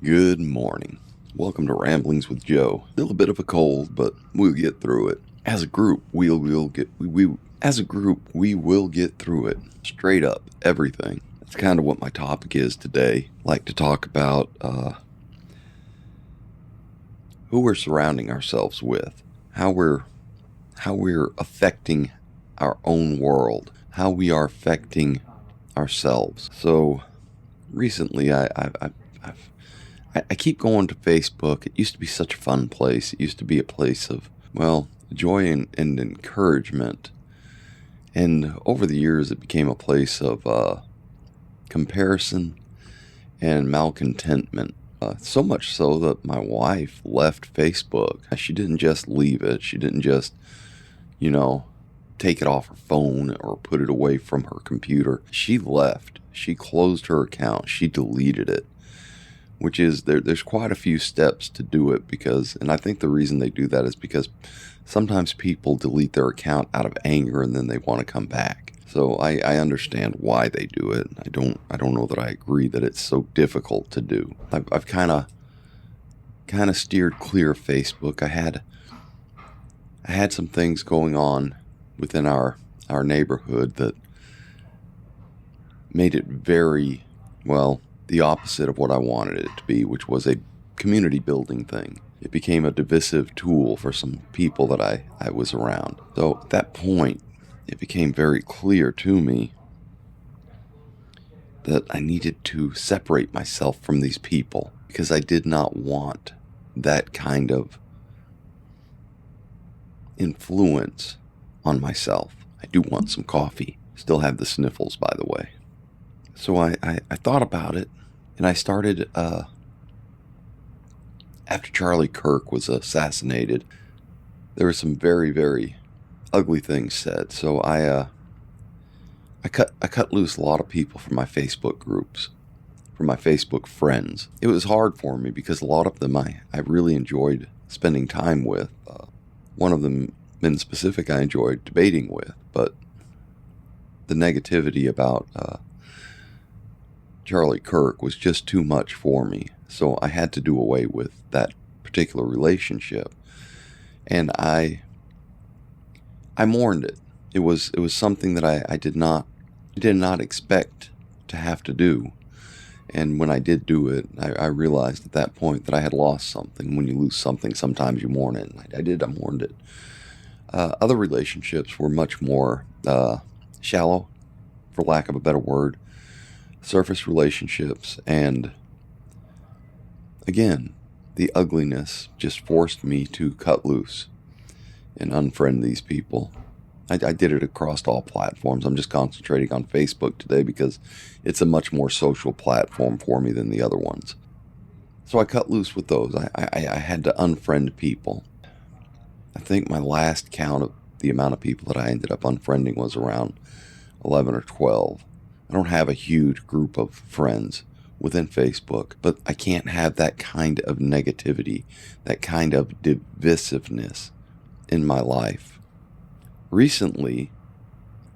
Good morning. Welcome to Ramblings with Joe. Still a bit of a cold, but we'll get through it. As a group, we will get through it. Straight up, everything. That's kind of what my topic is today. I like to talk about who we're surrounding ourselves with, how we're affecting our own world, how we are affecting ourselves. So recently, I keep going to Facebook. It used to be such a fun place. It used to be a place of, joy and encouragement. And over the years, it became a place of comparison and malcontentment. So much so that my wife left Facebook. She didn't just leave it. She didn't just, take it off her phone or put it away from her computer. She left. She closed her account. She deleted it. Which is, there's quite a few steps to do it and I think the reason they do that is because sometimes people delete their account out of anger and then they want to come back. So I understand why they do it. I don't know that I agree that it's so difficult to do. I've kind of steered clear of Facebook. I had some things going on within our neighborhood that made it very, the opposite of what I wanted it to be, which was a community building thing. It became a divisive tool for some people that I was around. So at that point, it became very clear to me that I needed to separate myself from these people because I did not want that kind of influence on myself. I do want some coffee. Still have the sniffles, by the way. So I thought about it, and I started, after Charlie Kirk was assassinated, there were some very, very ugly things said. So I cut loose a lot of people from my Facebook groups, from my Facebook friends. It was hard for me because a lot of them I really enjoyed spending time with. One of them in specific I enjoyed debating with, but the negativity about Charlie Kirk was just too much for me. So I had to do away with that particular relationship. And I mourned it. It was something that I did not expect to have to do. And when I did do it, I realized at that point that I had lost something. When you lose something, sometimes you mourn it. And I mourned it. Other relationships were much more shallow, for lack of a better word. Surface relationships, and again, the ugliness just forced me to cut loose and unfriend these people. I did it across all platforms. I'm just concentrating on Facebook today because it's a much more social platform for me than the other ones. So I cut loose with those. I had to unfriend people. I think my last count of the amount of people that I ended up unfriending was around 11 or 12. I don't have a huge group of friends within Facebook, but I can't have that kind of negativity, that kind of divisiveness in my life. Recently,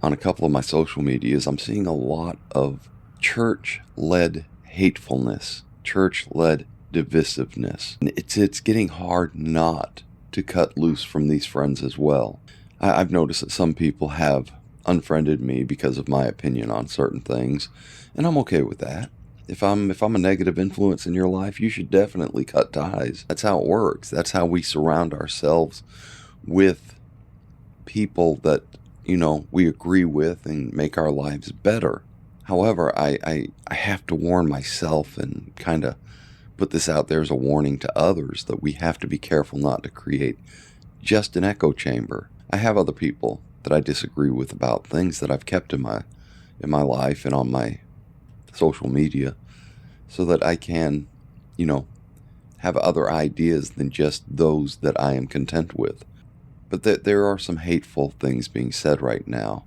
on a couple of my social medias, I'm seeing a lot of church-led hatefulness, church-led divisiveness. And it's getting hard not to cut loose from these friends as well. I've noticed that some people have unfriended me because of my opinion on certain things, and I'm okay with that. If I'm a negative influence in your life, you should definitely cut ties. That's how it works. That's how we surround ourselves with people that, we agree with and make our lives better. However, I have to warn myself and kind of put this out there as a warning to others that we have to be careful not to create just an echo chamber. I have other people that I disagree with about things that I've kept in my life and on my social media so that I can, have other ideas than just those that I am content with. But there are some hateful things being said right now,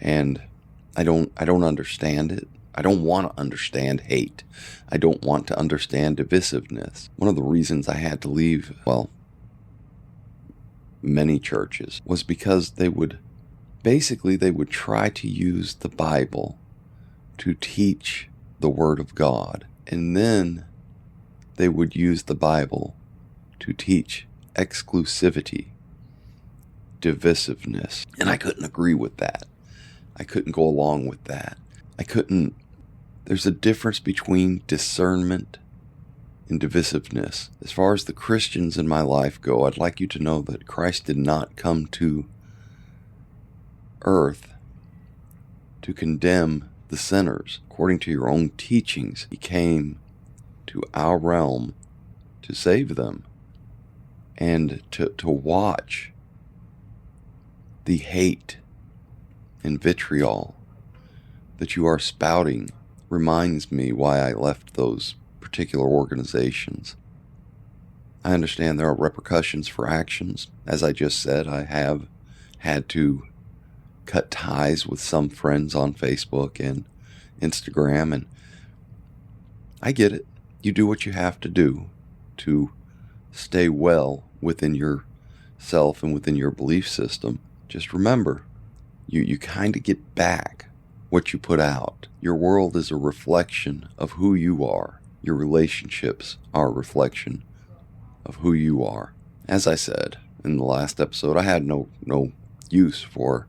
and I don't understand it. I don't want to understand hate. I don't want to understand divisiveness. One of the reasons I had to leave, many churches, was because they would try to use the Bible to teach the Word of God. And then they would use the Bible to teach exclusivity, divisiveness. And I couldn't agree with that. I couldn't go along with that. There's a difference between discernment and divisiveness. As far as the Christians in my life go, I'd like you to know that Christ did not come to earth to condemn the sinners. According to your own teachings, he came to our realm to save them and to watch the hate and vitriol that you are spouting reminds me why I left those particular organizations. I understand there are repercussions for actions. As I just said, I have had to cut ties with some friends on Facebook and Instagram, and I get it. You do what you have to do to stay well within yourself and within your belief system. Just remember, you kind of get back what you put out. Your world is a reflection of who you are. Your relationships are a reflection of who you are. As I said in the last episode, I had no use for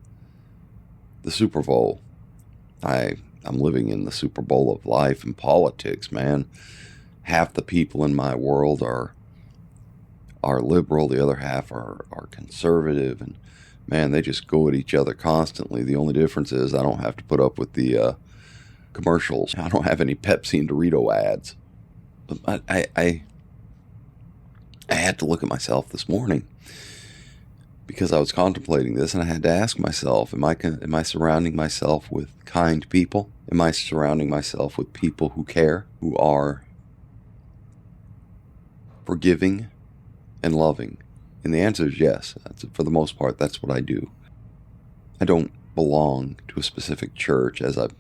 the Super Bowl. I'm living in the Super Bowl of life and politics, man. Half the people in my world are liberal, the other half are conservative, and man, they just go at each other constantly. The only difference is I don't have to put up with the commercials. I don't have any Pepsi and Dorito ads. But I had to look at myself this morning because I was contemplating this, and I had to ask myself, am I surrounding myself with kind people? Am I surrounding myself with people who care, who are forgiving and loving? And the answer is yes. For the most part, that's what I do. I don't belong to a specific church. As I've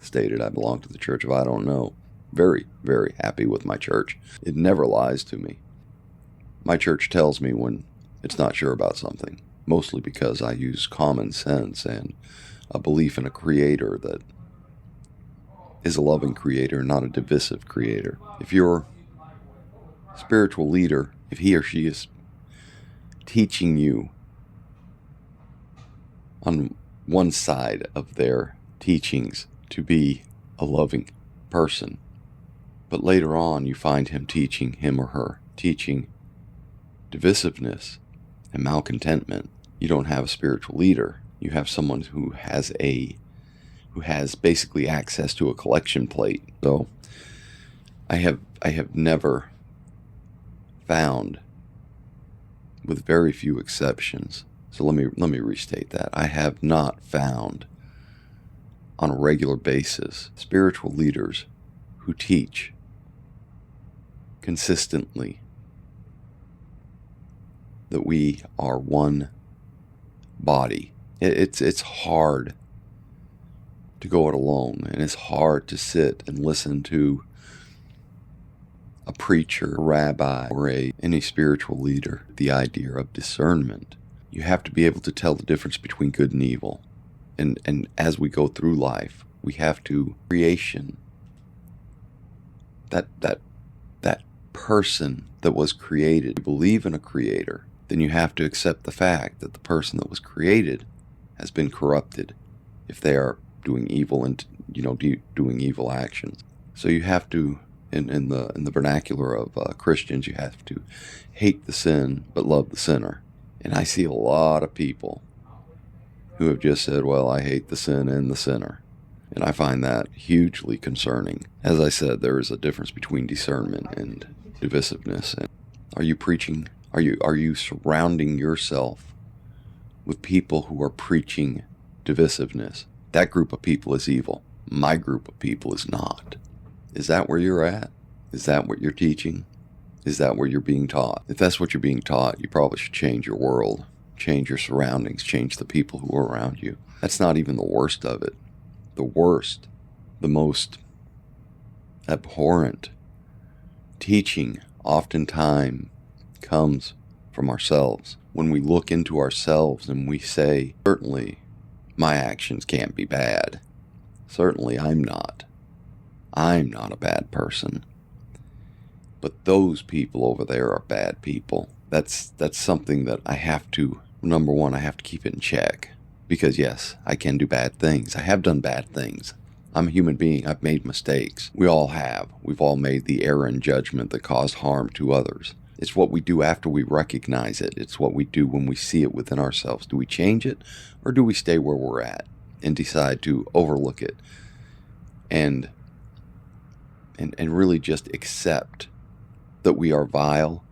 stated, I belong to the church of I don't know. Very, very happy with my church. It never lies to me. My church tells me when it's not sure about something, mostly because I use common sense and a belief in a creator that is a loving creator, not a divisive creator. If your spiritual leader, if he or she is teaching you on one side of their teachings to be a loving person, but later on you find him or her teaching divisiveness and malcontentment, you don't have a spiritual leader. You have someone who has basically access to a collection plate. So I have never found, with very few exceptions, so let me restate that. I have not found on a regular basis spiritual leaders who teach consistently that we are one body. It's hard to go it alone, and it's hard to sit and listen to a preacher, a rabbi, or any spiritual leader. The idea of discernment. You have to be able to tell the difference between good and evil. And as we go through life, we have to creation. That person that was created. You believe in a creator, then you have to accept the fact that the person that was created has been corrupted if they are doing evil and doing evil actions. So you have to, in the vernacular of Christians, you have to hate the sin but love the sinner. And I see a lot of people who have just said, well, I hate the sin and the sinner. And I find that hugely concerning. As I said, there is a difference between discernment and divisiveness. And are you preaching? Are you surrounding yourself with people who are preaching divisiveness? That group of people is evil. My group of people is not. Is that where you're at? Is that what you're teaching? Is that where you're being taught? If that's what you're being taught, you probably should change your world, change your surroundings, change the people who are around you. That's not even the worst of it. The worst, the most abhorrent teaching oftentimes comes from ourselves. When we look into ourselves and we say, certainly my actions can't be bad. Certainly I'm not a bad person. But those people over there are bad people. That's something that I have to, number one, I have to keep it in check. Because yes, I can do bad things. I have done bad things. I'm a human being. I've made mistakes. We all have. We've all made the error in judgment that caused harm to others. It's what we do after we recognize it. It's what we do when we see it within ourselves. Do we change it, or do we stay where we're at and decide to overlook it and really just accept that we are vile,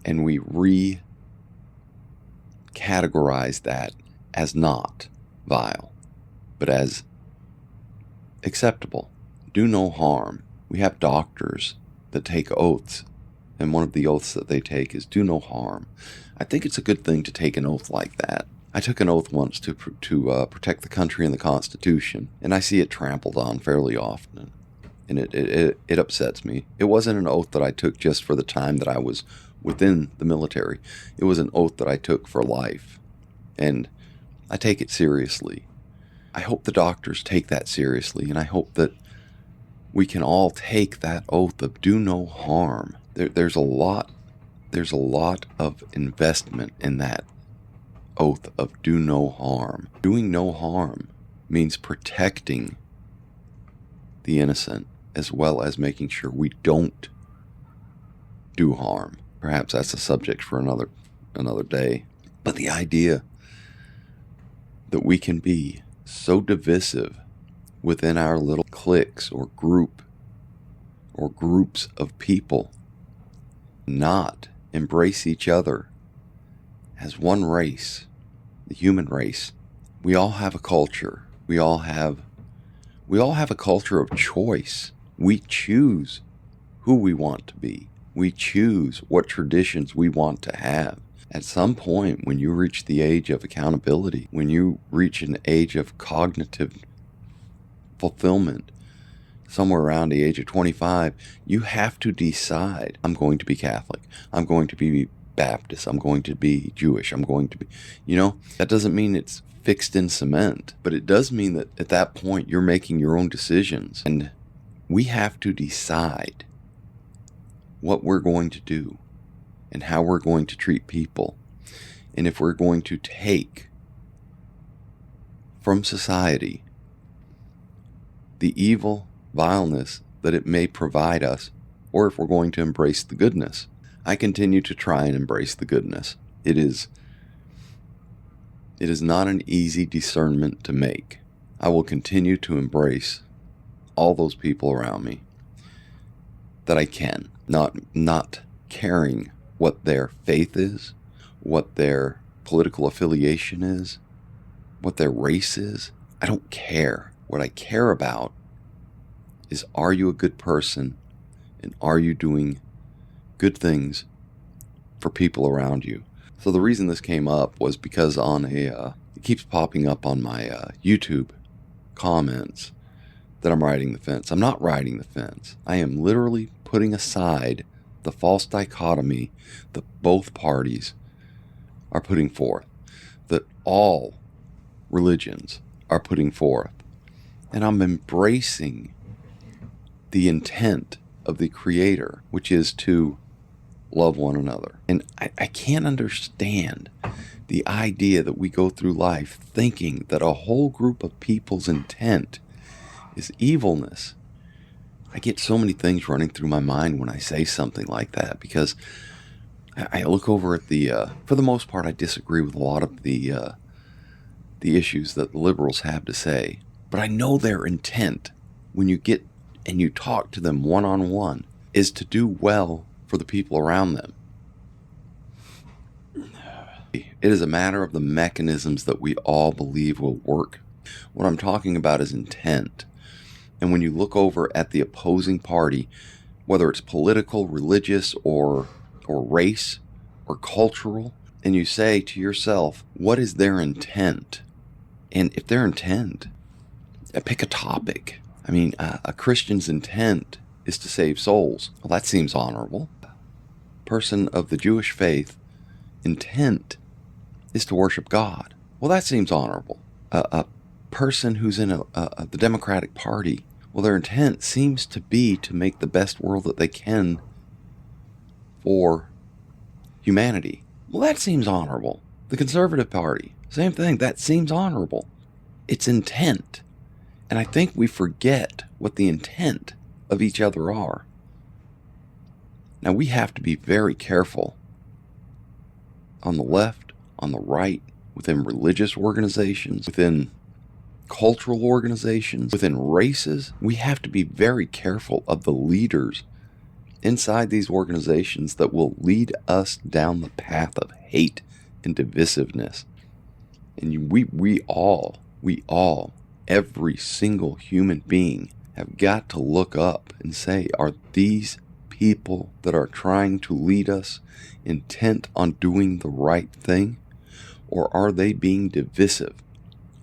and we re-categorize that as not vile, but as acceptable? Do no harm. We have doctors that take oaths, and one of the oaths that they take is do no harm. I think it's a good thing to take an oath like that. I took an oath once to protect the country and the Constitution, and I see it trampled on fairly often, and it upsets me. It wasn't an oath that I took just for the time that I was within the military. It was an oath that I took for life, and I take it seriously. I hope the doctors take that seriously, and I hope that we can all take that oath of do no harm. There's a lot of investment in that oath of do no harm. Doing no harm means protecting the innocent as well as making sure we don't do harm. Perhaps that's a subject for another day. But the idea that we can be so divisive within our little cliques or groups of people, not embrace each other as one race, the human race. We all have a culture. We all have a culture of choice. We choose who we want to be. We choose what traditions we want to have. At some point, when you reach the age of accountability, when you reach an age of cognitive fulfillment, somewhere around the age of 25, you have to decide, I'm going to be Catholic, I'm going to be Baptist, I'm going to be Jewish, I'm going to be, that doesn't mean it's fixed in cement, but it does mean that at that point you're making your own decisions, and we have to decide what we're going to do and how we're going to treat people, and if we're going to take from society the evil vileness that it may provide us, or if we're going to embrace the goodness. I continue to try and embrace the goodness. It is not an easy discernment to make. I will continue to embrace all those people around me that I can, not caring what their faith is, what their political affiliation is, what their race is. I don't care. What I care about is, are you a good person, and are you doing good things for people around you? So the reason this came up was because it keeps popping up on my YouTube comments that I'm riding the fence. I'm not riding the fence. I am literally putting aside the false dichotomy that both parties are putting forth, that all religions are putting forth. And I'm embracing the intent of the Creator, which is to love one another. And I can't understand the idea that we go through life thinking that a whole group of people's intent is evilness. I get so many things running through my mind when I say something like that, because I look over at for the most part, I disagree with a lot of the issues that the liberals have to say. But I know their intent, when you get and you talk to them one-on-one, is to do well for the people around them. It is a matter of the mechanisms that we all believe will work. What I'm talking about is intent. And when you look over at the opposing party, whether it's political, religious, or race, or cultural, and you say to yourself, what is their intent? And if their intent, pick a topic. I mean, a Christian's intent is to save souls. Well, that seems honorable. A person of the Jewish faith intent is to worship God. Well, that seems honorable. A person who's in the Democratic Party, well, their intent seems to be to make the best world that they can for humanity. Well, that seems honorable. The Conservative Party, same thing. That seems honorable. It's intent. And I think we forget what the intent of each other are. Now, we have to be very careful on the left, on the right, within religious organizations, within cultural organizations, within races. We have to be very careful of the leaders inside these organizations that will lead us down the path of hate and divisiveness. And we all, every single human being have got to look up and say, are these people that are trying to lead us intent on doing the right thing? Or are they being divisive?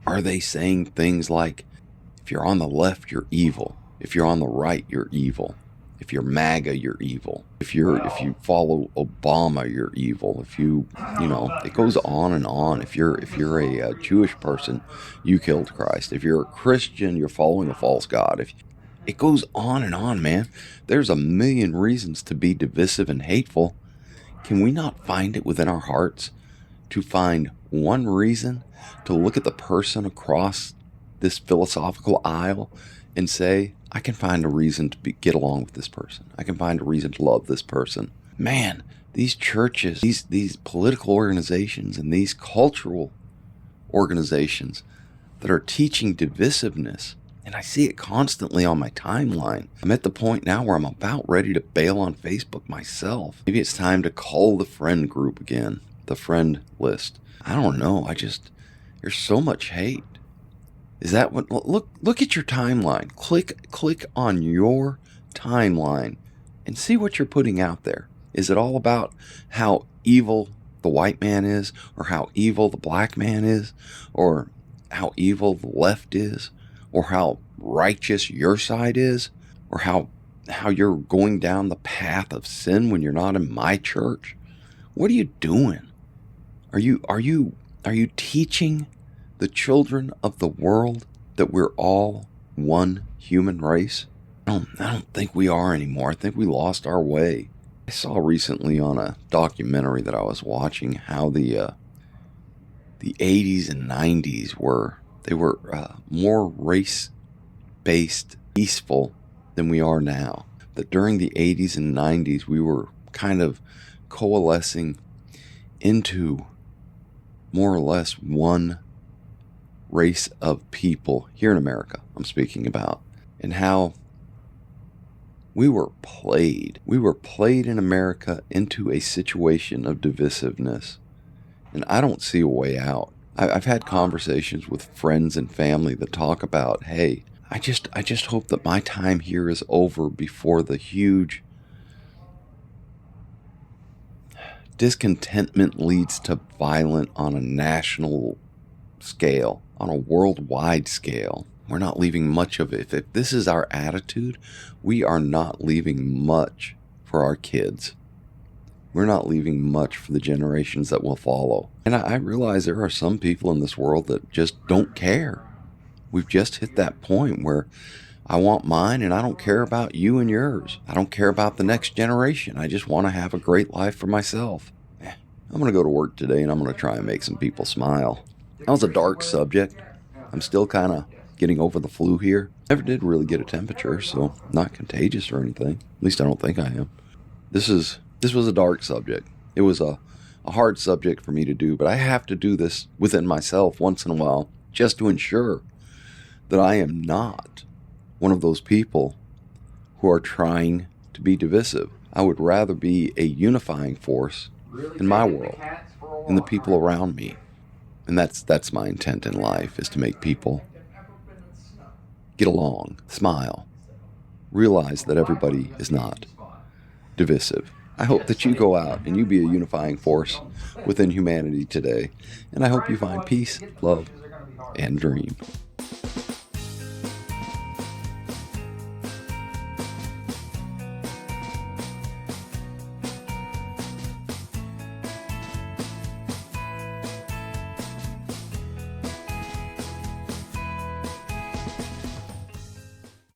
Are they saying things like, if you're on the left, you're evil. If you're on the right, you're evil. If you're MAGA, you're evil. If you follow Obama, you're evil. If it goes on and on. If you're a Jewish person, you killed Christ. If you're a Christian, you're following a false god. It goes on and on, man. There's a million reasons to be divisive and hateful. Can we not find it within our hearts to find one reason to look at the person across this philosophical aisle and say, I can find a reason to get along with this person. I can find a reason to love this person. Man, these churches, these political organizations and these cultural organizations that are teaching divisiveness, and I see it constantly on my timeline. I'm at the point now where I'm about ready to bail on Facebook myself. Maybe it's time to cull the friend group again, the friend list. I don't know. There's so much hate. Is that what? Look at your timeline. Click on your timeline and see what you're putting out there. Is it all about how evil the white man is, or how evil the black man is, or how evil the left is, or how righteous your side is, or how you're going down the path of sin when you're not in my church? What are you doing? Are you teaching the children of the world that we're all one human race? I don't think we are anymore. I think we lost our way. I saw recently on a documentary that I was watching how the 80s and 90s were more race-based, peaceful than we are now. That during the 80s and 90s we were kind of coalescing into more or less one race of people here in America, I'm speaking about, and how we were played in America into a situation of divisiveness, and I don't see a way out. I've had conversations with friends and family that talk about, hey, I just hope that my time here is over before the huge discontentment leads to violence on a national scale, on a worldwide scale. We're not leaving much of it. If this is our attitude, we are not leaving much for our kids. We're not leaving much for the generations that will follow. And I realize there are some people in this world that just don't care. We've just hit that point where I want mine and I don't care about you and yours. I don't care about the next generation. I just want to have a great life for myself. I'm going to go to work today and I'm going to try and make some people smile. That was a dark subject. I'm still kind of getting over the flu here. Never did really get a temperature, so not contagious or anything. At least I don't think I am. This was a dark subject. It was a hard subject for me to do, but I have to do this within myself once in a while just to ensure that I am not one of those people who are trying to be divisive. I would rather be a unifying force in my world, in the people around me. And that's my intent in life, is to make people get along, smile, realize that everybody is not divisive. I hope that you go out and you be a unifying force within humanity today. And I hope you find peace, love, and dream.